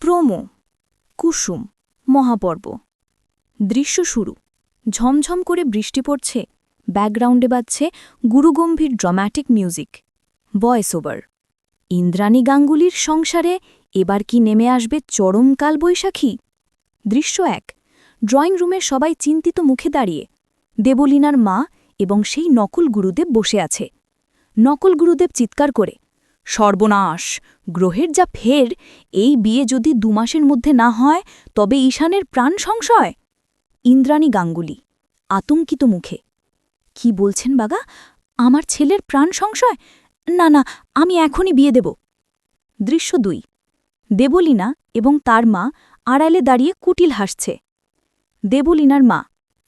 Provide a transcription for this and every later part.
Promo কুসুম মহাপর্ব। দৃশ্য শুরু। ঝমঝম করে বৃষ্টি পড়ছে, ব্যাকগ্রাউন্ডে বাজছে গুরুগম্ভীর dramatic music. Voice over. Indrani গাঙ্গুলির সংসারে এবার কি নেমে আসবে চরমকাল বৈশাখী? দৃশ্য ১। ড্রয়িং রুমে সবাই চিন্তিত মুখে দাঁড়িয়ে। দেবলীনার মা এবং সেই নকল গুরুদেব বসে আছে। নকল গুরুদেব চিৎকার করে, সর্বনাশ! গ্রহের যা ফের, এই বিয়ে যদি ২ মাসের মধ্যে না হয় তবে ঈশানের প্রাণ সংশয়। ইন্দ্রাণী গাঙ্গুলি আতঙ্কিত মুখে, কি বলছেন বাগা? আমার ছেলের প্রাণ সংশয়? না না, আমি এখনই বিয়ে দেব। দৃশ্য ২। দেবলীনা এবং তার মা আড়ালে দাঁড়িয়ে কুটিল হাসছে। দেবলীনার মা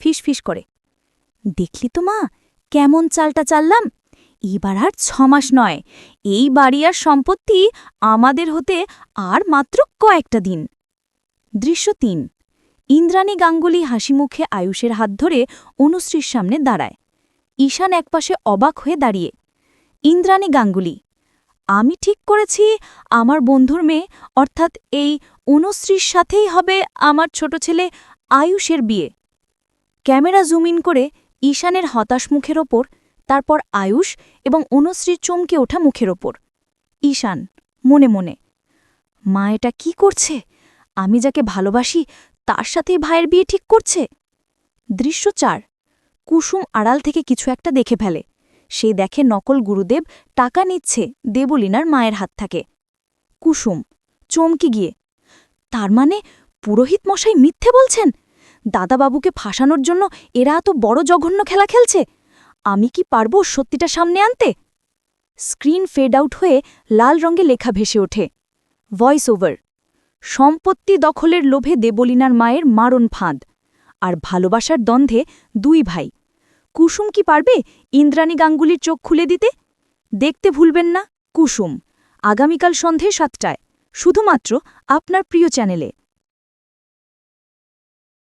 ফিসফিস করে, দেখলি তো মা, কেমন চালটা চাললাম? এবার আর ৬ মাস নয়, এই বাড়ি আর সম্পত্তি আমাদের হতে আর মাত্র কয়েকটা দিন। দৃশ্য ৩। ইন্দ্রাণী গাঙ্গুলি হাসিমুখে আয়ুষের হাত ধরে অনুশ্রীর সামনে দাঁড়ায়। ঈশান একপাশে অবাক হয়ে দাঁড়িয়ে। ইন্দ্রাণী গাঙ্গুলি, আমি ঠিক করেছি আমার বন্ধুর মেয়ে অর্থাৎ এই অনুশ্রীর সাথেই হবে আমার ছোট ছেলে আয়ুষের বিয়ে। ক্যামেরা জুম ইন করে ঈশানের হতাশ মুখের ওপর, তারপর আয়ুষ এবং অনুশ্রীর চমকে ওঠা মুখের ওপর। ঈশান মনে মনে, মা এটা কি করছে? আমি যাকে ভালোবাসি তার সাথেই ভাইয়ের বিয়ে ঠিক করছে। দৃশ্য ৪। কুসুম আড়াল থেকে কিছু একটা দেখে ফেলে। সে দেখে নকল গুরুদেব টাকা নিচ্ছে দেবলীনার মায়ের হাত থেকে। কুসুম চমকে গিয়ে, তার মানে পুরোহিত মশাই মিথ্যে বলছেন? দাদাবাবুকে ফাঁসানোর জন্য এরা এত বড় জঘন্য খেলা খেলছে? আমি কি পারব সত্যিটা সামনে আনতে? স্ক্রিন ফেড আউট হয়ে লাল রঙে লেখা ভেসে ওঠে। Voice over. সম্পত্তি দখলের লোভে দেবলীনার মায়ের মারণ ফাঁদ, আর ভালোবাসার দ্বন্দ্বে ২ ভাই। কুসুম কি পারবে ইন্দ্রাণী গাঙ্গুলির চোখ খুলে দিতে? দেখতে ভুলবেন না কুসুম, আগামীকাল সন্ধে ৭টায়, শুধুমাত্র আপনার প্রিয় চ্যানেলে।